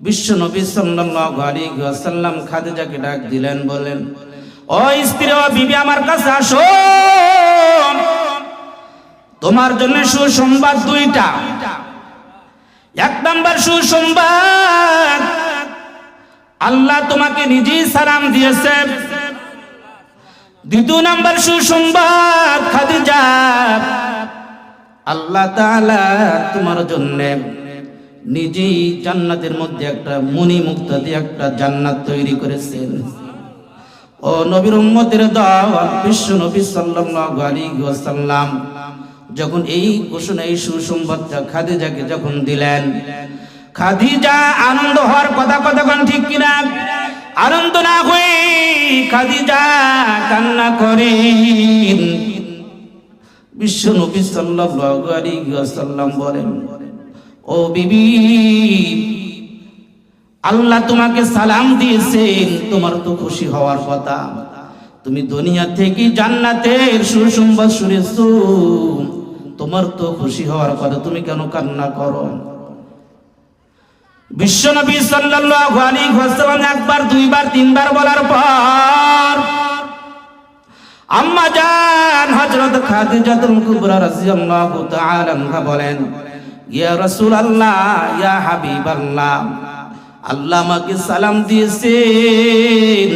বিশ্ব নবী সাল্লাল্লাহু আলাইহি ওয়াসাল্লাম খাদিজাকে ডাক দিলেন, বলেন, ও স্ত্রী, ও বিবি, আমার কাছে আসো, তোমার জন্য সুসংবাদ দুইটা। এক নাম্বার সুসংবাদ, আল্লাহ তোমাকে নিজেই সালাম দিয়েছে। দ্বিতীয় নাম্বার সুসংবাদ, খাদিজা, আল্লাহ তাআলা তোমার জন্য নিজেই জান্নাতের মধ্যে একটা মণি মুক্তা দিয়ে একটা জান্নাত তৈরি করেছেন। ও নবীর উম্মতের দল, বিশ্ব নবী সাল্লাল্লাহু আলাইহি ওয়াসাল্লাম যখন এই ঘোষণা, এই সুসংবাদটা খাদিজাকে যখন দিলেন, খাদিজা আনন্দ হওয়ার কথা কতক্ষণ, ঠিক কিনা? আনন্দ না হয়ে খাদিজা কান্না করেন। বিশ্ব নবী সাল্লাল্লাহু আলাইহি ওয়াসাল্লাম বলেন, ও বিবি, আল্লাহ তোমাকে সালাম দিয়েছেন, তোমার তো খুশি হওয়ার কথা। তুমি দুনিয়া থেকে জান্নাতের সুসংবাদ শুনেছো, তোমার তো খুশি হওয়ার কথা, তুমি কেন কান্না করো? বিশ্ব নবী সাল্লাল্লাহু আলাইহি ওয়াসাল্লাম একবার, দুইবার, তিনবার বলার পর আম্মা জান হযরত খাদিজাতুল কুবরা রাদিয়াল্লাহু তাআলা আনহা বলেন, ইয়া রাসূলুল্লাহ, ইয়া হাবিবাল্লাহ, আল্লাহ আমাকে সালাম দিয়েছেন,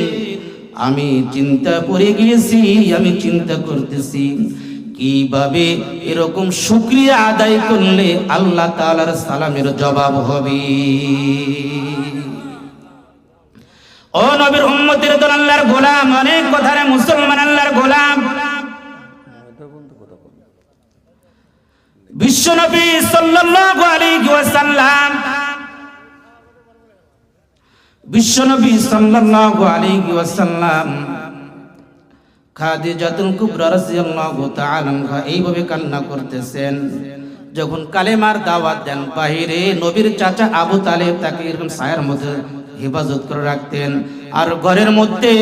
আমি চিন্তা করে গিয়েছি, আমি চিন্তা করতেছি কিভাবে এরকম শুকরিয়া আদায় করলে আল্লাহ তাআলার সালামের জবাব হবে। ও নবীর উম্মতের দল, আল্লাহর গোলাম, অনেক কথা রে মুসলমান, আল্লাহর গোলাম। বিশ্ব নবী সাল্লাল্লাহু আলাইহি ওয়াসাল্লাম, বিশ্ব নবী সাল্লাল্লাহু আলাইহি ওয়াসাল্লাম খাদিজাতুল কুবরা রাদিয়াল্লাহু তাআলা আনহা এইভাবে কান্না করতেছেন। যখন কালেমার দাওয়াত দেন, বাহিরে নবীর চাচা আবু তালেব তাকে এরকম ছায়ার মধ্যে হেফাজত করে রাখতেন, আর ঘরের মধ্যে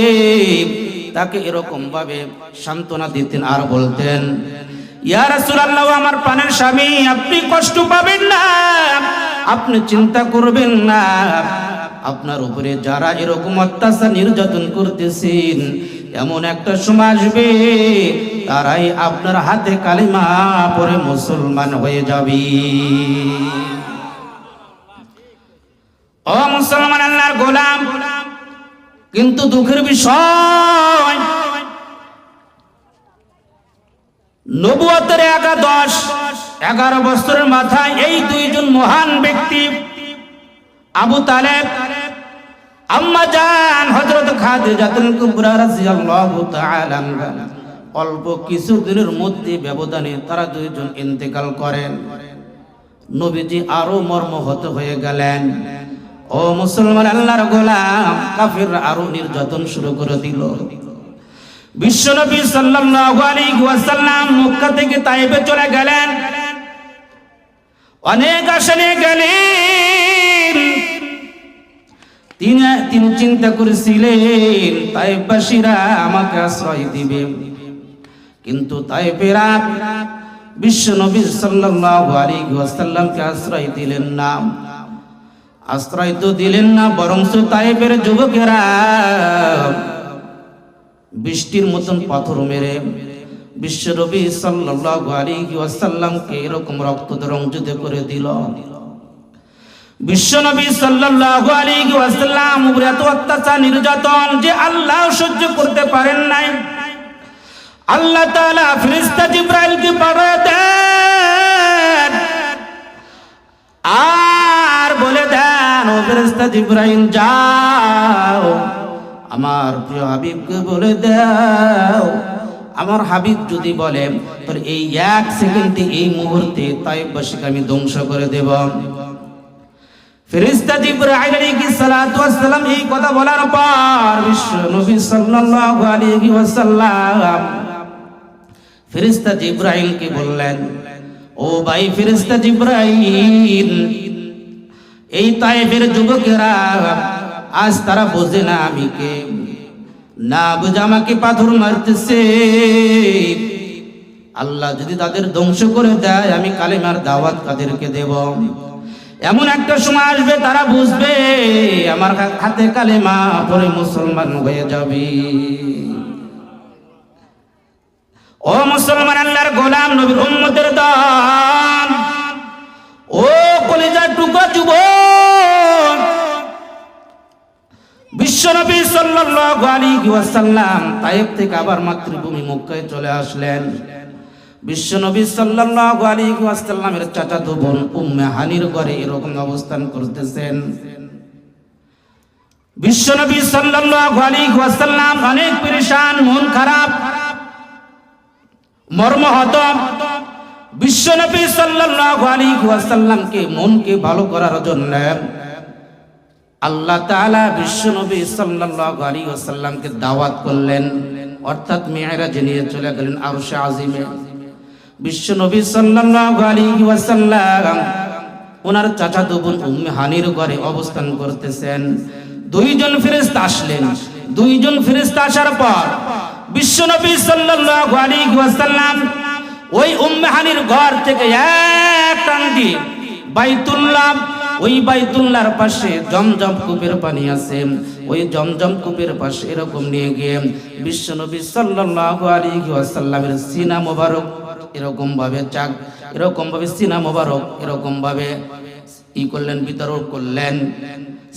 তাকে এরকম ভাবে সান্ত্বনা দিতেন আর বলতেন, ইয়া রাসূলুল্লাহ, আমার প্রাণের স্বামী, আপনি কষ্ট পাবেন না, আপনি চিন্তা করবেন না, আপনার উপরে যারা এরকম অত্যাচার নির্যাতন করতেছেন, এমন একটা সময় আসবে তারাই আপনার হাতে কালিমা পড়ে মুসলমান হয়ে যাবে। ও মুসলমান, আল্লাহর গোলাম, কিন্তু দুঃখের বিষয়, নবুয়তের 11 বছরের মাথায় এই দুইজন মহান ব্যক্তি, আবু তালেব, আম্মা জান হযরত খাদিজাতুল কুবরা রাদিয়াল্লাহু তাআলা আনহা, অল্প কিছু দিনের মধ্যে ব্যবধানে তারা দুইজন ইন্তেকাল করেন। নবীজি আরো মর্মাহত হয়ে গেলেন। ও মুসলমান, আল্লাহর গোলাম, কাফিররা আরো নির্যাতন শুরু করে দিল। বিশ্ব নবী সাল্লাল্লাহু আলাইহি ওয়াসাল্লাম মক্কা থেকে তায়েফে চলে গেলেন। অনেক আশা নিয়ে গেলেন। তিনি চিন্তা করেছিলেন তায়েফবাসীরা আমাকে আশ্রয় দিবে, কিন্তু তায়েফেরা বিশ্ব নবী সাল্লাল্লাহু আলাইহি ওয়াসাল্লামকে আশ্রয় দিলেন না। আশ্রয় তো দিলেন না, বরং তায়েফের যুবকেরা বৃষ্টির মতন পাথর মেরে বিশ্ব নবী সাল্লাল্লাহু আলাইহি ওয়াসাল্লামকে এরকম রক্তরঞ্জিত করে দিল। বিশ্ব নবী সাল্লাল্লাহু আলাইহি ওয়াসাল্লাম উপরে এত অত্যাচার নির্যাতন যে আল্লাহ সহ্য করতে পারেন নাই। আল্লাহ তাআলা ফেরেশতা জিবরাইলকে পাঠিয়ে দেন আর বলে দেন, ও ফেরেশতা জিবরাইল, যাও আমার প্রিয় হাবিবকে বলে দাও, আমার হাবিব যদি বলে তোর এই 1 সেকেন্ডে, এই মুহূর্তে তায়েফবাসীকে আমি ধ্বংস করে দেব। ফেরেশতা জিবরাইল আলাইহিস সালাতু ওয়াস সালাম এই কথা বলার পর বিশ্ব নবী সাল্লাল্লাহু আলাইহি ওয়াসাল্লাম ফেরেশতা জিবরাইলকে বললেন, ও ভাই ফেরেশতা জিবরাইল, এই তায়েফের যুবকেরা আজ তারা বোঝে না আমি কে, না বুঝে আমাকে পাথর মারতেছে। আল্লাহ যদি তাদের ধ্বংস করে দেয়, আমি কালেমার দাওয়াত কাদেরকে দেব? এমন একটা সময় আসবে তারা বুঝবে আমার হাতে কালেমা পড়ে মুসলমান হয়ে যাবে। ও মুসলমান, আল্লাহর গোলাম, নবীর উম্মতের দল, ও কলিজার টুকরা যুবক, বিশ্বনবী সাল্লাল্লাহু আলাইহি ওয়াসাল্লাম তায়েফ থেকে আবার মাতৃভূমি মক্কায় চলে আসলেন। বিশ্বনবী সাল্লাল্লাহু আলাইহি ওয়াসাল্লামের চাচাতো বোন উম্মে হানির ঘরে এরকম অবস্থান করতেছেন। বিশ্বনবী সাল্লাল্লাহু আলাইহি ওয়াসাল্লাম অনেক পেরেশান, মন খারাপ, মর্মাহত। বিশ্বনবী সাল্লাল্লাহু আলাইহি ওয়াসাল্লামকে মনকে ভালো করার জন্য আল্লাহ তাআলা বিশ্বনবী সাল্লাল্লাহু আলাইহি ওয়াসাল্লামকে দাওয়াত করলেন, অর্থাৎ মিরাজে নিয়ে চলে গেলেন আরশে আজিমে। বিশ্বনবী সাল্লাল্লাহু আলাইহি ওয়াসাল্লাম ওনার চাচাতো বোন উম্মে হানির ঘরে অবস্থান করতেছেন। দুইজন ফেরেশতা আসলেন। দুইজন ফেরেশতা আসার পর বিশ্বনবী সাল্লাল্লাহু আলাইহি ওয়াসাল্লাম ওই উম্মে হানির ঘর থেকে এক টান দিয়ে বাইতুল্লাহ, ওই বাইতুল্লাহর পাশে জমজম কূপের পানি আছে, ওই জমজম কূপের পাশে এরকম নিয়ে গিয়ে বিশ্বনবী সাল্লাল্লাহু আলাইহি ওয়াসাল্লামের সিনা মোবারক এরকম ভাবে চাক, এরকম ভাবে সিনা মোবারক এরকম ভাবে করলেন, বিতরণ করলেন,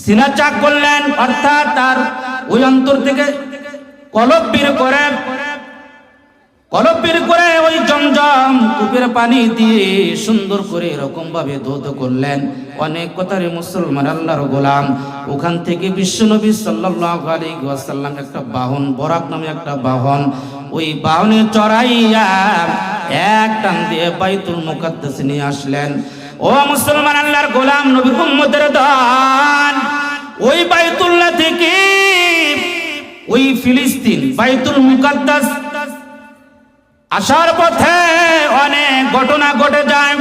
সিনা চাক করলেন, অর্থাৎ তার ওই অন্তর থেকে কলব বের করে ওই জমজম কূপের পানি দিয়ে সুন্দর করে এরকম ভাবে ধৌত করলেন। অনেক কথারে মুসলমান আল্লাহর গোলাম, ওখান থেকে বিশ্বনবী সাল্লাল্লাহু আলাইহি ওয়াসাল্লাম একটা বাহন, বরাক নামে একটা বাহন, ওই বাহনে চড়াইয়া এক টান দিয়ে বাইতুল মুকাদ্দাসে নিয়ে আসলেন। ও মুসলমান আল্লাহর গোলাম, নবীর উম্মতের দল, ওই বাইতুল্লাহ থেকে ওই ফিলিস্তিন বাইতুল মুকাদ্দাস আসার পথে অনেক ঘটনা ঘটে যায়।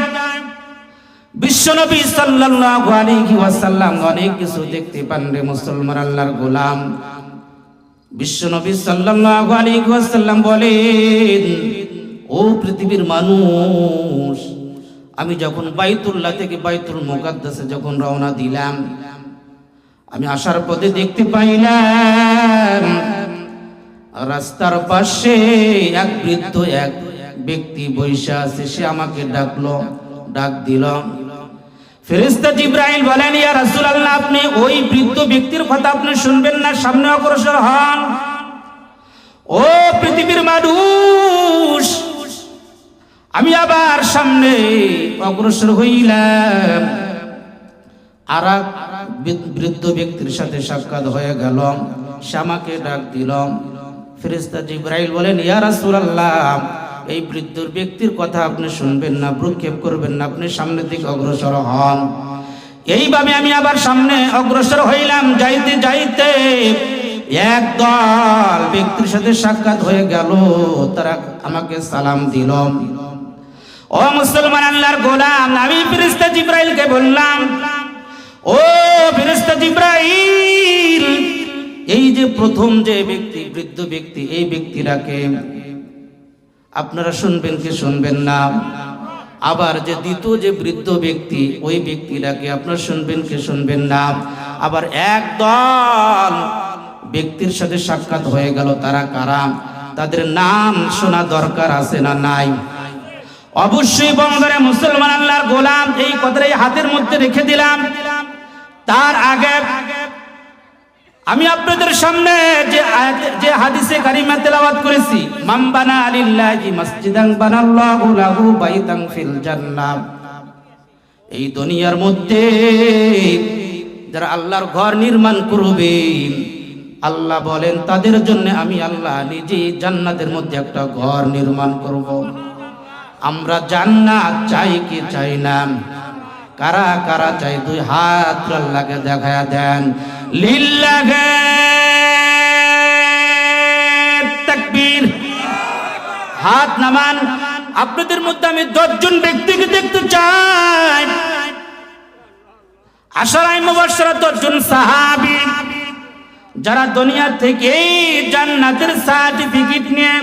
বিশ্বনবী সাল্লাল্লাহু আলাইহি ওয়াসাল্লাম অনেক কিছু দেখতে পান রে মুসলমান আল্লাহর গোলাম। বিশ্বনবী সাল্লাল্লাহু আলাইহি ওয়াসাল্লাম বলেন, ও পৃথিবীর মানুষ, আমি যখন বাইতুল্লাহ থেকে বাইতুল মুকাদ্দাসে যখন রওনা দিলাম, আমি আসার পথে দেখতে পাইলাম রাস্তার পাশে এক বৃদ্ধ এক ব্যক্তি বৈশা আছে। সে আমাকে ডাক দিল। ফেরেশতা জিবরাইল বলেন, ইয়া রাসূলুল্লাহ, আপনি ওই বৃদ্ধ ব্যক্তির কথা আপনি শুনবেন না, সামনে অগ্রসর হন। ও পৃথিবীর মানুষ, আমি আবার সামনে অগ্রসর হইলাম। আর বৃদ্ধ ব্যক্তির সাথে সাক্ষাৎ হয়ে গেল। সে আমাকে ডাক দিল। ফেরেশতা জিবরাইল বলেন, ইয়া রাসূলুল্লাহ, এই বৃদ্ধ ব্যক্তির কথা আপনি শুনবেন না, ভ্রুক্ষেপ করবেন না, আপনি সামনের দিকে অগ্রসর হন। এইভাবে আমি আবার সামনে অগ্রসর হইলাম। যাইতে যাইতে এক দল ব্যক্তির সাথে সাক্ষাৎ হয়ে গেল। তারা আমাকে সালাম দিল। ও মুসলমান আল্লাহর গোলাম, আমি ফেরেশতা জিবরাইলকে বললাম, ও ফেরেশতা জিবরাইল, এই যে প্রথম যে ব্যক্তি, বৃদ্ধ ব্যক্তি, এই ব্যক্তিটাকে আপনারা শুনবেন কি শুনবেন না? আবার যে দ্বিতীয় যে বৃদ্ধ ব্যক্তি, ওই ব্যক্তিটাকে আপনারা শুনবেন কি শুনবেন না? আবার এক দল ব্যক্তির সাথে সাক্ষাৎ হয়ে গেল। তারা কারা? তাদের নাম শোনা দরকার আছে না নাই? অবশ্যই বন্ধুরা মুসলমান আল্লাহর গোলাম, এই কথাটা এই হাতের মধ্যে রেখে দিলাম। তার আগে আমি আপনাদের সামনে যে হাদিসে কারিমা তেলাওয়াত করেছি, মান বানা লিল্লাহি মসজিদান বানাল্লাহু লাহু বাইতান ফিল জান্নাহ, এই দুনিয়ার মধ্যে যারা আল্লাহর ঘর নির্মাণ করবে, আল্লাহ বলেন তাদের জন্য আমি আল্লাহ নিজে জান্নাতের মধ্যে একটা ঘর নির্মাণ করব। আমরা জান্নাত চাই কি চাই না? কারা কারা চাই? দুই হাত আল্লাহকে দেখায়া দেন। লিল্লাহি তাকবীর। হাত নামান। আপনাদের মধ্যে আমি 10 জন ব্যক্তিকে দেখতে চাই। আশারায়ে মুবাশশারা 10 জন সাহাবী, যারা দুনিয়া থেকে জান্নাতের সার্টিফিকেট নিয়ে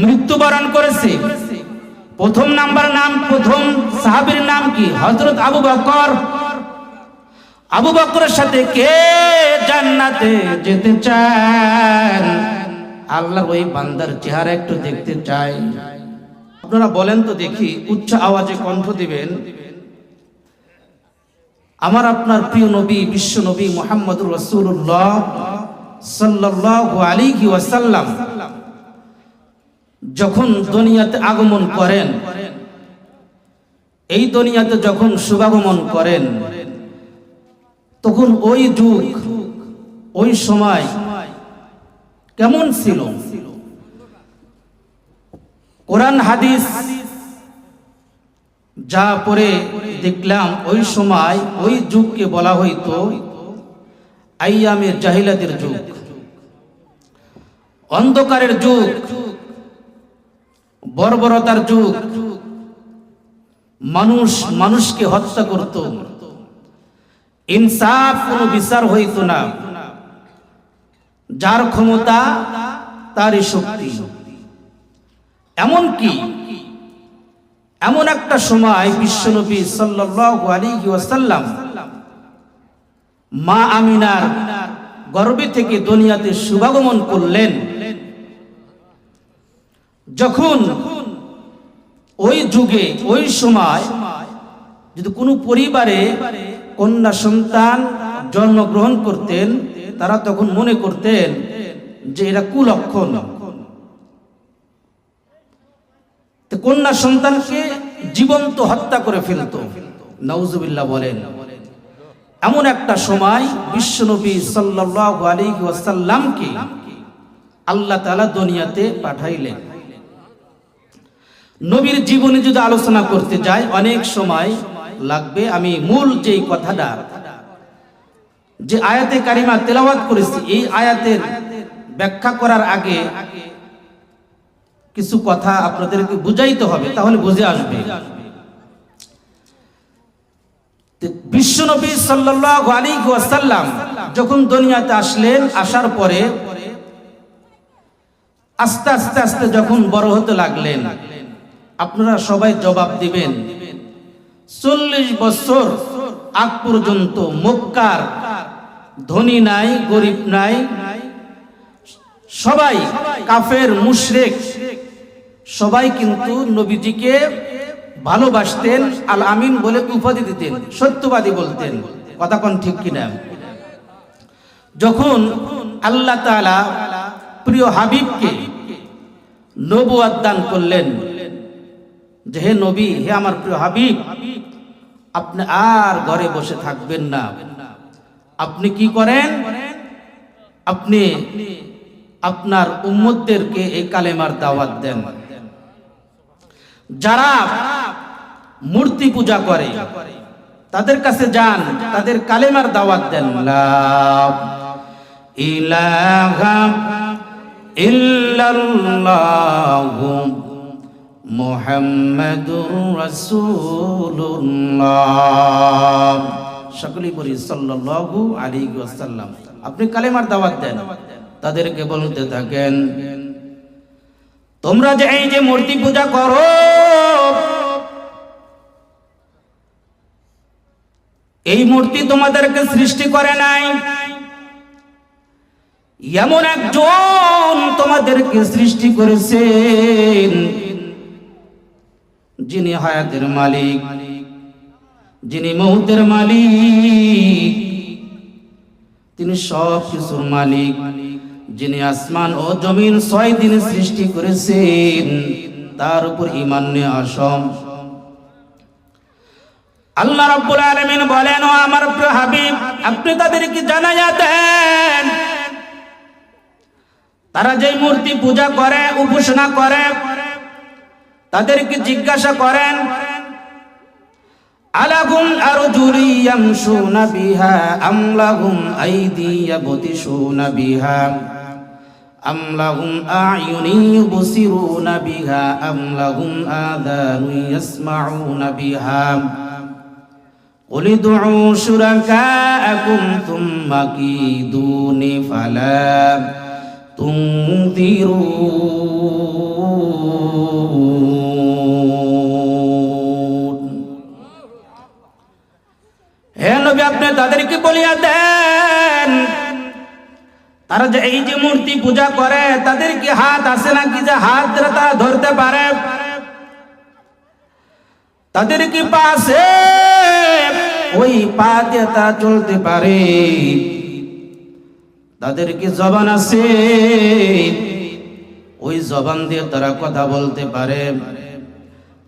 মৃত্যুবরণ করেছে। প্রথম সাহাবীর নাম কি? হযরত আবু বকর আবু বকরের সাথে কে জান্নাতে যেতে চান? আল্লাহর ওই বান্দার চেহারা একটু দেখতে চাই। আপনারা বলেন তো দেখি, উচ্চ আওয়াজে কণ্ঠ দিবেন। আমার আপনার প্রিয় নবী, বিশ্ব নবী মুহাম্মদুর রাসূলুল্লাহ সাল্লাল্লাহু আলাইহি ওয়াসাল্লাম যখন দুনিয়াতে আগমন করেন, এই দুনিয়াতে যখন শুভাগমন করেন, তখন ওই যুগ, ওই সময় কেমন ছিল? কোরআন হাদিস যা পড়ে দেখলাম, ওই সময় ওই যুগকে বলা হইতো আইয়ামে জাহিলাতের যুগ, অন্ধকারের যুগ, বর্বরতার যুগ। মানুষ মানুষকে হত্যা করত, ইনসাফ কোনো বিচার হইত না, যার ক্ষমতা তারই শক্তি। এমনকি এমন একটা সময় বিশ্বনবী সাল্লাল্লাহু আলাইহি ওয়াসাল্লাম মা আমিনার গর্ভে থেকে দুনিয়াতে শুভাগমন করলেন। যখন ওই যুগে, ওই সময় যদি কোনো পরিবারে কন্যা সন্তান জন্মগ্রহণ করতেন, তারা তখন মনে করতেন যে এরা কুলক্ষণ। কন্যা সন্তানকে জীবন্ত হত্যা করে ফেলত, নাউজুবিল্লাহ বলেন। এমন একটা সময় বিশ্বনবী সাল্লাল্লাহু আলাইহি ওয়াসাল্লামকে আল্লাহ তাআলা দুনিয়াতে পাঠাইলেন। নবীর জীবনে যদি আলোচনা করতে যাই অনেক সময় লাগবে। আমি মূল যেই কথাটা, যে আয়াতে কারিমা তেলাওয়াত করেছি, এই আয়াতের ব্যাখ্যা করার আগে কিছু কথা আপনাদেরকে বুঝাইতে হবে, তাহলে বুঝে আসবে। বিশ্বনবী সাল্লাল্লাহু আলাইহি ওয়াসাল্লাম যখন দুনিয়াতে আসলেন, আসার পরে আস্তে আস্তে আস্তে যখন বড় হতে লাগলেন, আপনারা সবাই জবাব দিবেন, 40 বছর আগ পর্যন্ত মক্কার ধনী নাই, গরিব নাই, সবাই কাফের, মুশরিক, সবাই কিন্তু নবীজিকে ভালোবাসতেন, আল আমিন বলে উপাধি দিতেন, সত্যবাদী বলতেন। কথা কোন ঠিক কিনা? যখন আল্লাহ তাআলা প্রিয় হাবিবকে নবুয়ত দান করলেন, যে হে নবী, হে আমার প্রিয় হাবিব, আপনি আর ঘরে বসে থাকবেন না, আপনি কি করেন? আপনি আপনার উম্মতদেরকে এই কালেমার দাওয়াত দেন। যারা মূর্তি পূজা করে তাদের কাছে যান, তাদের কালেমার দাওয়াত দেন। লা ইলাহা ইল্লাল্লাহু মুহাম্মাদুর রাসূলুল্লাহ। সকলেই বলি সাল্লাল্লাহু আলাইহি ওয়াসাল্লাম। আপনি কালেমার দাওয়াত দেন, তাদেরকে বলতে থাকেন, তোমরা যে এই যে মূর্তি পূজা করো, এই মূর্তি তোমাদেরকে সৃষ্টি করে নাই, এমন একজন তোমাদেরকে সৃষ্টি করেছেন, যিনি হায়াতের মালিক, যিনি মউতের মালিক, তিনি সব কিছুর মালিক, যিনি আসমান ও জমিন 6 দিনে সৃষ্টি করেছেন, তার উপর ঈমান নিয়ে আসম। আল্লাহ রাব্বুল আলামিন বলেন, ও আমার প্রিয় হাবিব, আপনি তাদেরকে জানায়া দেন, তারা যে মূর্তি পূজা করে, উপাসনা করে, তাদেরকে জিজ্ঞাসা করেন, আলাহুম আরজুলি ইয়ামশুনা বিহা আম লাহুম আইদি ইয়াবতিশুনা বিহা আম লাহুম আ'য়ুনি ইউবসিরুনা বিহা আম লাহুম আযানু ইয়াসমাউনা বিহা কুল উদউ শুরাকাআকুম থুম্মা কিদুনি ফালা তুনযিরুন। হে নবী আপনি তাদেরকে বলিয়া দেন, তারা যে এই যে মূর্তি পূজা করে তাদের কি হাত আছে নাকি যে হাত ধরে তারা ধরতে পারে? তাদের কি পা আছে ওই পা দিয়ে তারা চলতে পারে? তাদের কি জবান আছে ওই জবান দিয়ে তারা কথা বলতে পারে?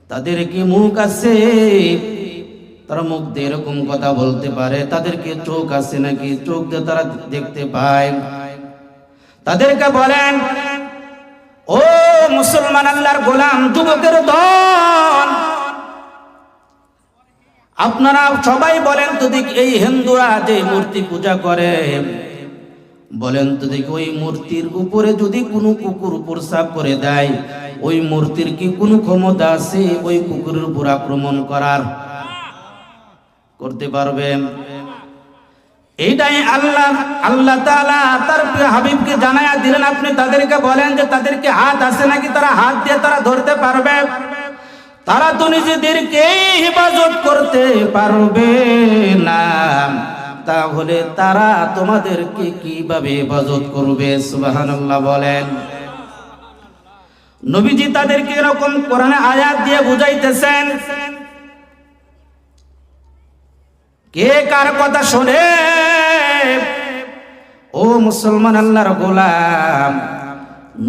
তাদের কি মুখ আছে তারা মুখ দিয়ে এরকম কথা বলতে পারে? তাদের কি চোখ আছে নাকি চোখ দিয়ে তারা দেখতে পায়? তাদেরকে বলেন, ও মুসলমান আল্লাহর গোলাম যুবকের দল, আপনারা সবাই বলেন তো দেখি এই হিন্দুরা যে মূর্তি পূজা করে, বলেন তো দেখি ওই মূর্তির উপরে যদি কোনো কুকুর প্রস্রাব করে দেয়, ওই মূর্তির কি কোনো ক্ষমতা আছে ওই কুকুরের উপর আক্রমণ করার? করতে পারবে? এইটাই আল্লাহ তাআলা তার হাবিবকে জানায়া দিলেন, আপনি তাদেরকে বলেন যে তাদেরকে হাত আছে নাকি তারা হাত দিয়ে তারা ধরতে পারবে? তারা তো নিজেদেরকে হেফাজত করতে পারবে না, তাহলে তারা তোমাদেরকে কিভাবে হেফাজত করবে? সুবহানাল্লাহ বলেন। নবীজি তাদেরকে এরকম কোরআনে আয়াত দিয়ে বুঝাইতেছেন। কে কার কথা শোনে? ও মুসলমান আল্লাহর গোলাম,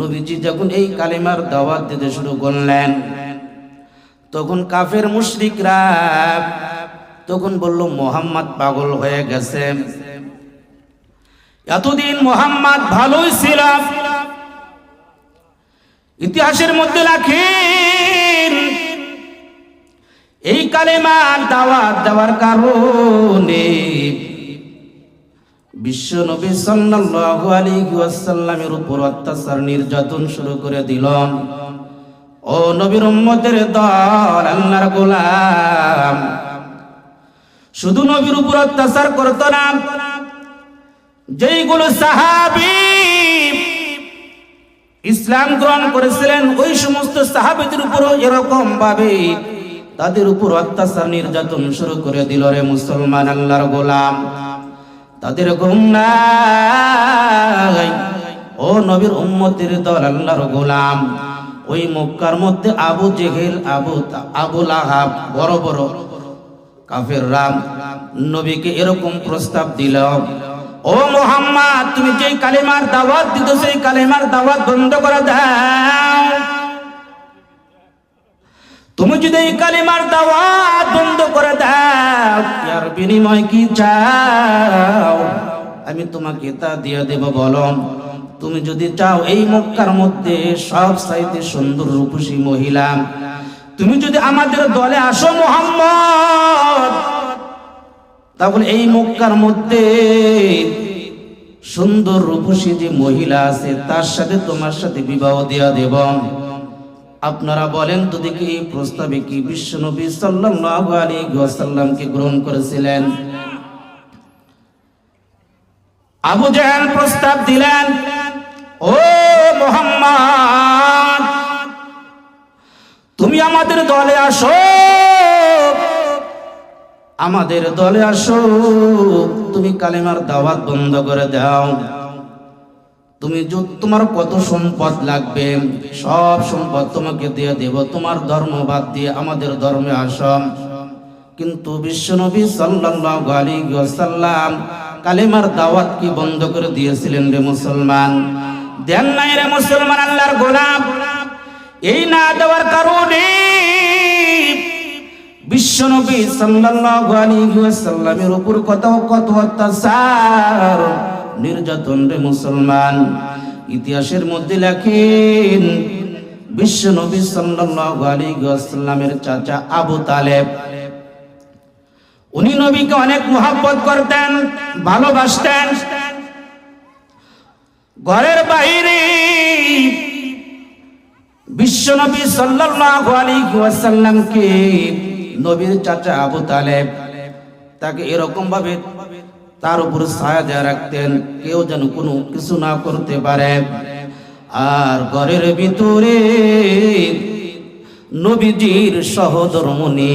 নবীজি যখন এই কালিমার দাওয়াত দিতে শুরু করলেন তখন কাফের মুশরিকরা তখন বলল মুহাম্মদ পাগল হয়ে গেছে, এতদিন মুহাম্মদ ভালোই ছিল। ইতিহাসের মধ্যে রাখেন এই কালেমার দাওয়াত দেওয়ার কারণে বিশ্ব নবী সাল্লাল্লাহু আলাইহি ওয়াসাল্লামের উপর অত্যাচার নির্যাতন শুরু করে দিল। ও নবীর উম্মতের দল, আল্লাহর গোলাম, শুধু নবীর উপর অত্যাচার করত না, যেইগুলো সাহাবী ইসলাম গ্রহণ করেছিলেন ওই সমস্ত সাহাবীদের উপরও এরকম ভাবে তাদের উপর অত্যাচার নির্যাতন শুরু করে দিল। রে মুসলমান আল্লাহর গোলাম, তাদের ঘুম নাই। ও নবীর উম্মতের দল, আল্লাহর গোলাম, ওই মক্কার মধ্যে আবু জেহেল, আবু লাহাব, বড় বড় কাফেররা নবীকে এরকম প্রস্তাব দিল, ও মুহাম্মদ তুমি যে কালেমার দাওয়াত দিতে সেই কালেমার দাওয়াত বন্ধ করে দাও। তুমি যদি এই কালেমার দাওয়াত বন্ধ করে দাও, এর বিনিময় কি চাও? আমি তোমাকে তা দিয়ে দেব। বলো, তুমি যদি চাও এই মক্কার মধ্যে সব চাইতে সুন্দর রূপসী মহিলা, তুমি যদি আমাদের দলে আসো মুহাম্মদ, তাহলে এই মক্কার মধ্যে সুন্দর রূপসী যে মহিলা আছে তার সাথে তোমার সাথে বিবাহ দেয়া দেব। আপনারা বলেন তো দেখি এই প্রস্তাবে কি বিশ্বনবী সাল্লাল্লাহু আলাইহি ওয়াসাল্লামকে গ্রহণ করেছিলেন? আবু জাহেল প্রস্তাব দিলেন, ও মুহাম্মদ তুমি আমাদের দলে আসো, আমাদের দলে আসো, তুমি কালেমার দাওয়াত বন্ধ করে দাও। তুমি তোমার কত সম্পদ লাগবে সব সম্পদ তোমাকে দিয়ে দেব, তোমার ধর্ম বাদ দিয়ে আমাদের ধর্মে আসো। কিন্তু বিশ্বনবী সাল্লাল্লাহু আলাইহি ওয়াসাল্লাম কালেমার দাওয়াত কি বন্ধ করে দিয়েছিলেন? রে মুসলমান, দেন নাই? রে মুসলমান আল্লাহর গোলাম, এই না দেওয়ার কারণে বিশ্বনবী সাল্লাল্লাহু আলাইহি ওয়াসাল্লামের উপর কত অত্যাচার নির্যাতন। রে মুসলমান, ইতিহাসের মধ্যে লেখেন বিশ্বনবী সাল্লাল্লাহু আলাইহি ওয়াসাল্লামের চাচা আবু তালেব, উনি নবীকে অনেক মুহাব্বত করতেন, ভালোবাসতেন। ঘরের বাইরে বিশ্বনবী সাল্লাল্লাহু আলাইহি ওয়াসাল্লামকে নবীর চাচা আবু তালেব তাকে এরকম ভাবে তার উপর ছায়া দিয়ে রাখতেন, কেউ যেন কোনো কিছু না করতে পারে। আর ঘরের ভিতরে নবীজির সহধর্মিণী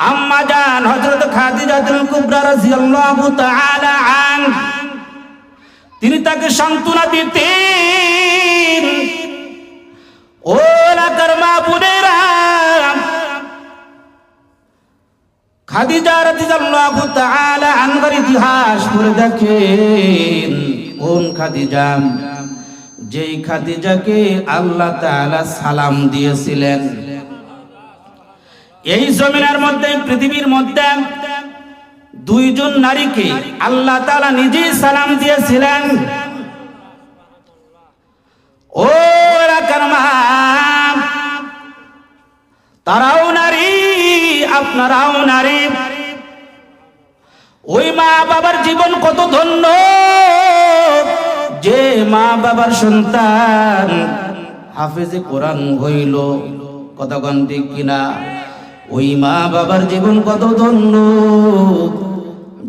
আম্মা জান হযরত খাদিজাতুল কুবরা রাদিয়াল্লাহু তাআলা আনহা তিনি তাকে সান্ত্বনা দিতেন। ও এলাকার মা বোনেরা, খাদিজা রাদিয়াল্লাহু তাআলা আনহার ইতিহাস পড়ে দেখেন। কোন খাদিজা? যেই খাদিজাকে আল্লাহ তাআলা সালাম দিয়েছিলেন। এই জমিনের মধ্যে, পৃথিবীর মধ্যে দুইজন নারীকে আল্লাহ তাআলা নিজেই সালাম দিয়েছিলেন। ও এলাকার মা, তারাও নারী, আপনারাও নারী। ওই মা বাবার জীবন কত ধন্য, যে মা বাবার সন্তান হাফেজে কোরআন হইল। কতক্ষণ ঠিক কিনা? ওই মা বাবার জীবন কত ধন্য,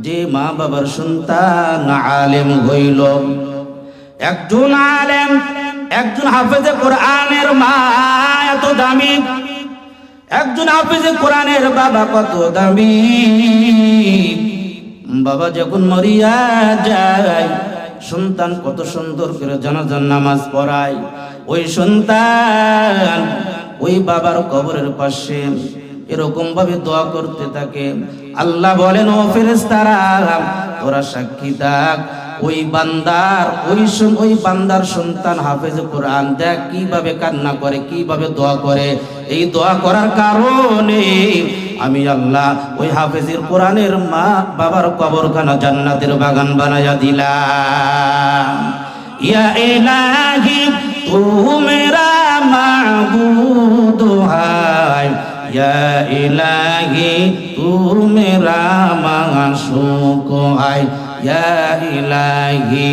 যে মা বাবার সন্তান আলেম হইল। একজন আলেম, একজন হাফেজে কোরআনের মা এত দামি, একজন হাফেজে কোরআনের বাবা কত দামি। বাবা যখন মরিয়া যায়, সন্তান কত সুন্দর করে জানাজার নামাজ পড়ায়। ওই সন্তান ওই বাবার কবরের পাশে এরকম ভাবে দোয়া করতে থাকে। আল্লাহ বলেন, ও ফেরেশতারা তোরা সাক্ষী থাক, ওই বান্দার সন্তান হাফেজ কোরআন দেখ কিভাবে কান্না করে, কিভাবে দোয়া করে। এই দোয়া করার কারণে আমি আল্লাহ ওই হাফেজের কোরআনের মা বাবার কবরখানা জান্নাতের বাগান বানায়া দিলাম। ইয়া ইলাহি তু মেরা মাবুদ হায়, ইয়া ইলাহি তু মেরা মাশুক হায়, ইয়া ইলাহি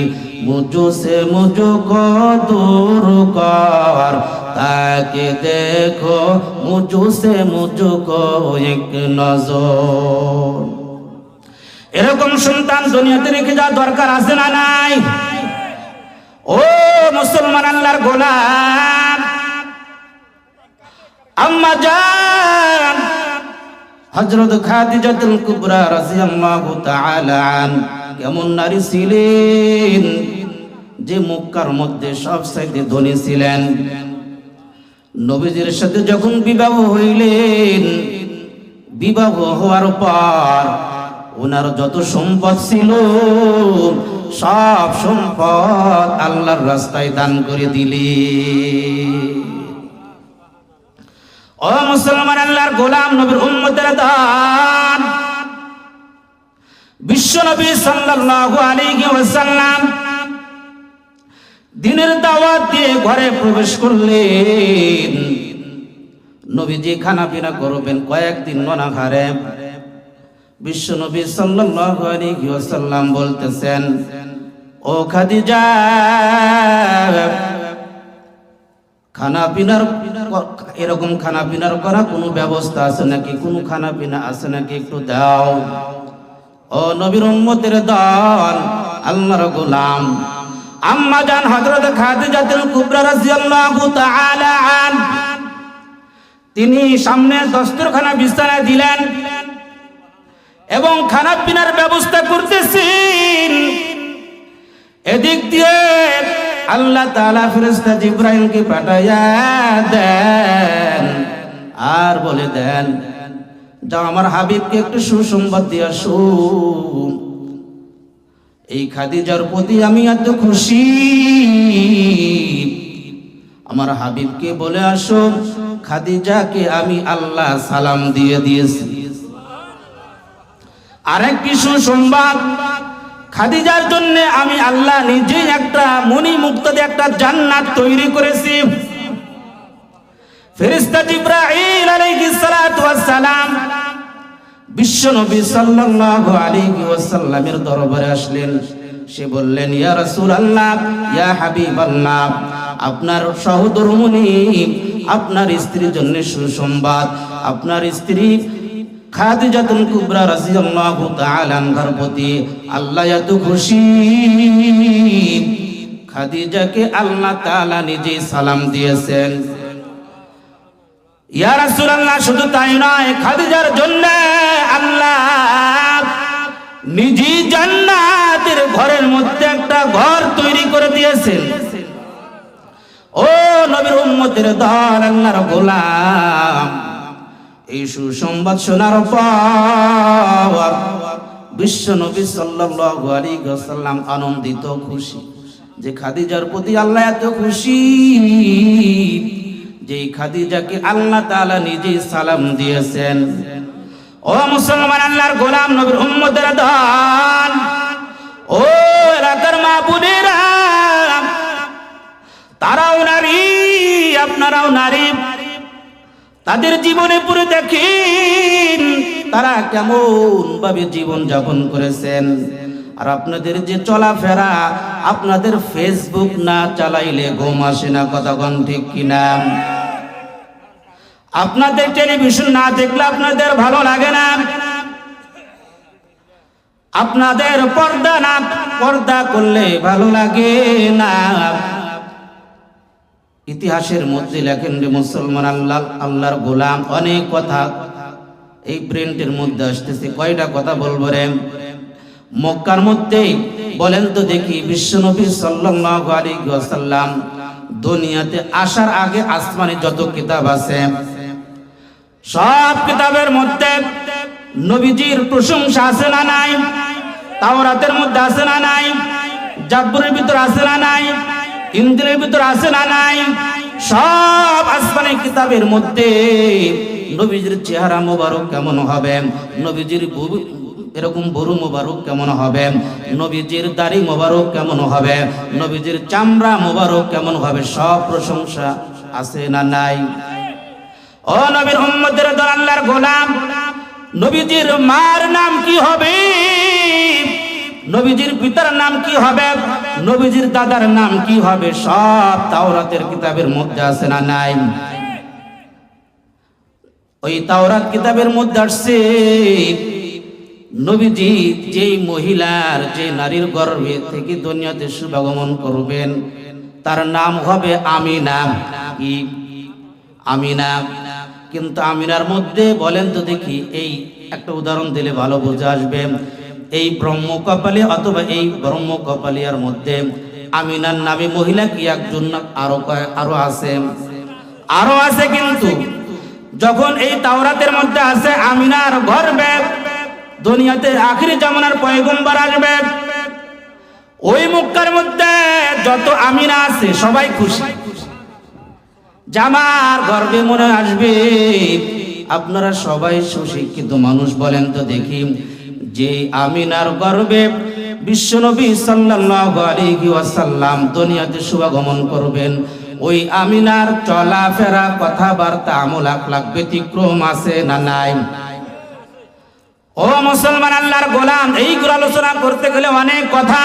মুঝসে মুঝকো দূর কর, তাকে দেখো মুঝসে মুঝকো এক নজর। এরকম সন্তান দুনিয়াতে রেখে যাওয়া দরকার আছে না নাই? ও মুসলমান আল্লাহর গোলাম, আম্মা জান হযরত খাদিজাতুল কুবরা রাদিয়াল্লাহু তাআলা আনহা কেমন নারী ছিলেন, যে মক্কার মধ্যে সবচাইতে ধনী ছিলেন। নবীজির সাথে যখন বিবাহ হইলেন, বিবাহ হওয়ার পর ওনার যত সম্পদ ছিল সব সম্পদ আল্লাহর রাস্তায় দান করে দিলেন। ও মুসলমান আল্লাহর গোলাম, নবীর উম্মতের দান বিশ্ব নবী সাল্লাল্লাহু আলাইহি ওয়াসাল্লাম দিনের দাওয়াত দিয়ে ঘরে প্রবেশ করলেন। নবীজি খানা পিনা করবেন কয়েকদিন অনাহারে। বিশ্ব নবী সাল্লাল্লাহু আলাইহি ওয়াসাল্লাম বলতেছেন, ও খাদিজা, খানা পিনার এরকম খানা পিনার করা কোনো ব্যবস্থা আছে নাকি, কোনো খানা পিনা আছে নাকি, একটু দাও। ও নবীর উম্মতের দল, আল্লাহর গোলাম আম্মা জান হযরত খাদিজাতুল কুবরা রাদিয়াল্লাহু তাআলা আনহা তিনি সামনে দস্তরখানা বিছানা দিলেন এবং খানা পিনার ব্যবস্থা করতেছেন। এদিক দিয়ে আল্লাহ তাআলা ফেরেশতা জিবরাইলকে পাঠায়া দেন আর বলে দেন, যাও আমার হাবিবকে একটু সুসংবাদ দিয়ে আসো। এই খাদিজার প্রতি আমি এত খুশি, আমার হাবিবকে বলে আসো খাদিজাকে আমি আল্লাহ সালাম দিয়ে দিয়েছি। আরেকটি সুসংবাদ, খাদিজার জন্য আমি আল্লাহ নিজে একটা মণিমুক্তাদি একটা জান্নাত তৈরি করেছি। ফেরেশতা জিবরাইল আলাইহিস সালাতু ওয়াস সালাম বিশ্ব নবী সাল্লাল্লাহু আলাইহি ওয়াসাল্লামের দরবারে আসলেন। সে বললেন, ইয়া রাসূলুল্লাহ, ইয়া হাবিবাল্লাহ, আপনার সহধর্মিণী আপনার স্ত্রীর জন্য সুসংবাদ। আপনার স্ত্রী খাদিজাতুল কুবরা রাদিয়াল্লাহু তাআলা আনহার প্রতি আল্লাহ এত খুশি, খাদিজাকে আল্লাহ তাআলা নিজেই সালাম দিয়েছেন। ইয়া রাসূলুল্লাহ, শুধু তাই নয়, খাদিজার জন্য আল্লাহ নিজে জান্নাতের ঘরের মধ্যে একটা ঘর তৈরি করে দিয়েছেন। ও নবীর উম্মতের দল, আল্লাহর গোলাম, এই সুসংবাদ শোনার পর বিশ্ব নবী সাল্লাল্লাহু আলাইহি ওয়াসাল্লাম আনন্দিত, খুশি যে খাদিজার প্রতি আল্লাহ এত খুশি যে খাদিজাকে আল্লাহ তাআলা নিজেই সালাম দিয়েছেন। ও মুসলমান, আল্লাহর গোলাম, নবীর উম্মতের দল, ও এলাকার মা বোনেরা, তারাও নারী, আপনারাও নারী, তাদের জীবনে পুরো দেখেন তারা কেমন ভাবে জীবন যাপন করেছেন। আর আপনাদের যে চলাফেরা, আপনাদের ফেসবুক না চালাইলে ঘুম আসে না, কথা কোন ঠিক কিনা? আপনাদের টেলিভিশন না দেখলে আপনাদের ভালো লাগে না, আপনাদের পর্দা করলে ভালো লাগে না। ইতিহাসের মধ্যে লেখেন যে মুসলমান, আল্লাহর গোলাম, অনেক কথা এই প্রিন্টের মধ্যে আসতেছে। কয়টা কথা বলবো রে? মক্কার মধ্যে বলেন তো দেখি, বিশ্বনবী সাল্লাল্লাহু আলাইহি ওয়াসাল্লাম দুনিয়াতে আসার আগে আসমানে যত কিতাব আছে, সব কিতাবের মধ্যে নবীজির প্রশংসা আছে না নাই? তাওরাতের মধ্যে আছে না নাই? জাবুরের ভিতর আছে না নাই? ইনজিলের ভিতর আছে না নাই? সব আসমানি কিতাবের মধ্যে নবীজির চেহারা মোবারক কেমন হবে, নবীজির এরকম বরু মোবারক কেমন হবে, নবীজির দাড়ি মোবারক কেমন হবে, নবীজির চামড়া মোবারক কেমন হবে, সব প্রশংসা আছে না নাই? ও নবীর উম্মতের দল, আল্লাহর গোলাম, নবীজির মার নাম কি হবে, নবীজির পিতার নাম কি হবে, নবীজির দাদার নাম কি হবে, সব তাওরাতের কিতাবের মধ্যে আছে না নাই? ওই তাওরাত কিতাবের মধ্যে আসছে নবীজি যেই মহিলার, যে নারীর গর্ভে থেকে দুনিয়াতে শুভাগমন করবেন তার নাম হবে আমিনা। কি? আমিনা। কিন্তু আমিনার মধ্যে বলেন তো দেখি, এই একটা উদাহরণ দিলে ভালো বোঝা আসবে, এই ব্রহ্মকপালী অথবা এই ব্রহ্মকপালিয়ার মধ্যে আমিনার নামে মহিলা কি একজন? আরো আছে। কিন্তু যখন এই তাওরাতের মধ্যে আছে আমিনার গর্ভে দুনিয়াতে আখিরি জামানার পয়গম্বর আসবে, ওই মক্কার মধ্যে যত আমিনা আছে সবাই খুশি, জামার গর্ভে মনে আসবে। আপনারা সবাই সুশিক্ষিত মানুষ, বলেন তো দেখি, যে আমিনার গর্ভে বিশ্বনবী সাল্লাল্লাহু আলাইহি ওয়াসাল্লাম দুনিয়াতে শুভাগমন করবেন, ওই আমিনার চলাফেরা, কথাবার্তা, আমল আখলাক ব্যতিক্রম আছে না নাই? ও মুসলমান, আল্লাহর গোলাম, এইগুলো আলোচনা করতে গেলে অনেক কথা।